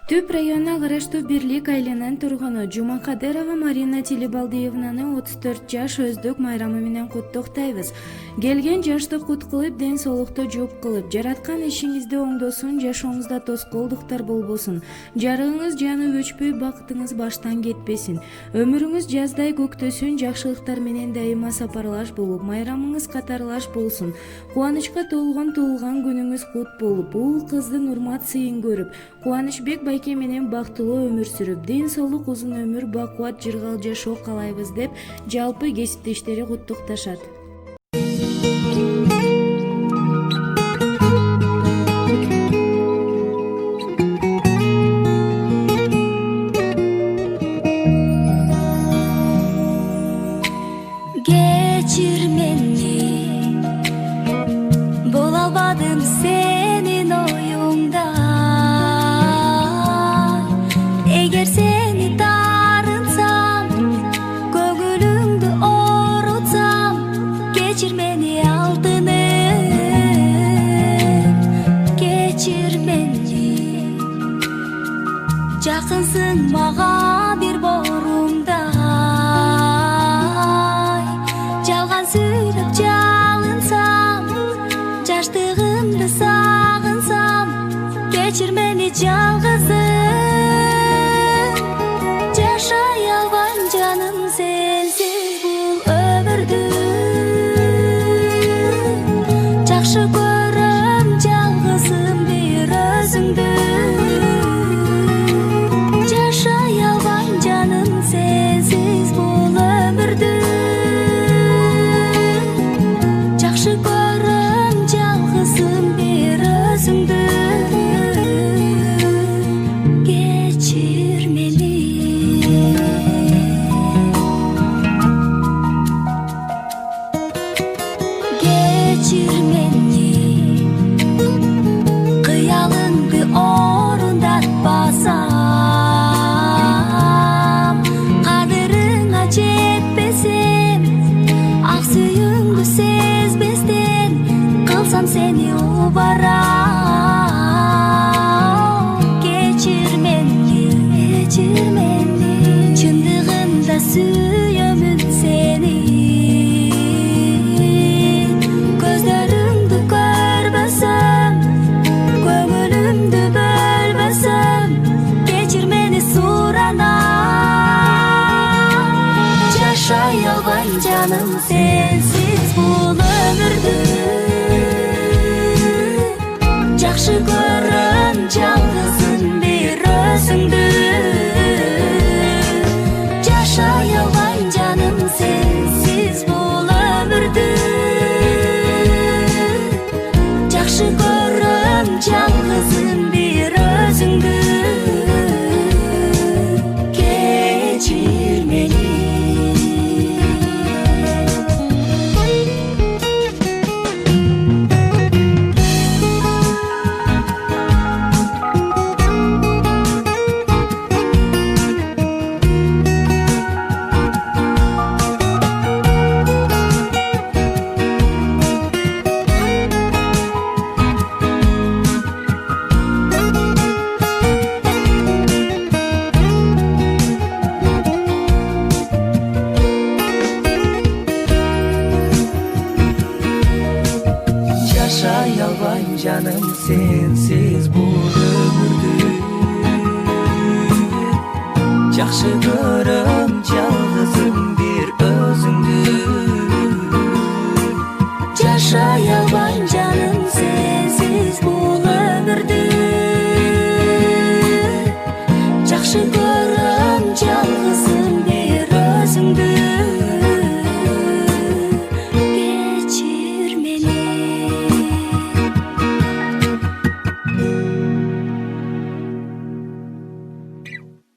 Түп районуна караштуу Бирлик айылынын тургуну Жумакадырова Марина Тилибалдиевнаны 34 жаш өздүк майрамы менен куттуктайбыз. Келген жашты кут кылып, ден соолукту жооп кылып, жараткан ишиңизди оңдосун, жашооңузда тоскоолдуктар болбосун. Жарыгыңыз жанып өчпөй, бакытыңыз баштан кетпесин. Өмүрүңүз жаздай көктөсүн, жакшылыктар менен дайыма сапарлаш болуп, майрамыңыз катарлаш болсун. Кубанычка толгон туулган күнүңүз кут болуп, уул кыздын урмат сыйын көрүп, Кубанычбек байке менен бактылуу өмүр сүрүп, ден соолук, узун өмүр, бакубат, жыргал жашоо каалайбыз деп жалпы кесиптештери куттукташат. Geçir meni, bola almadım senin oyunda. Eğer seni darınsam, gönlümde orutsam, geçir beni altınım, geçir beni. Жақынсың мага bir борумда, жалган сүйлөп жалынсам, жаштыгымды сагынсам, кечир мени жалгызым. Жашай албайм жаным сенсиз бул өмүрдү, жакшы көрөм жалгызым бир өзүңдү. Жашай албайм жаным сенсиз бул өмүрдү, жакшы көрөм жалгызым бир өзүңдү. Кечир мени. Кечир мени, кыялыңды орундатпасам, кадырыңа жетпесем, ак сүйүүңдү сезбестен, кылсам сени убара. Кечир мени, кечир мени, чындыгында сүйөмүн сени. Көздөрүңдү көрбөсөм, көңүлүмдү бөлбөсөм, кечир мени суранам. Жашай албайм жаным сенсиз бул өмүрдү, жакшы көрөм жалгызым бир өзүңдү. Жашай албайм жаным сенсиз бул өмүрдү, жакшы көрөм жалгызым бир өзүңдү. Кечир мени. Жашай албайм жаным сенсиз бул өмүрдү, жакшы көрөм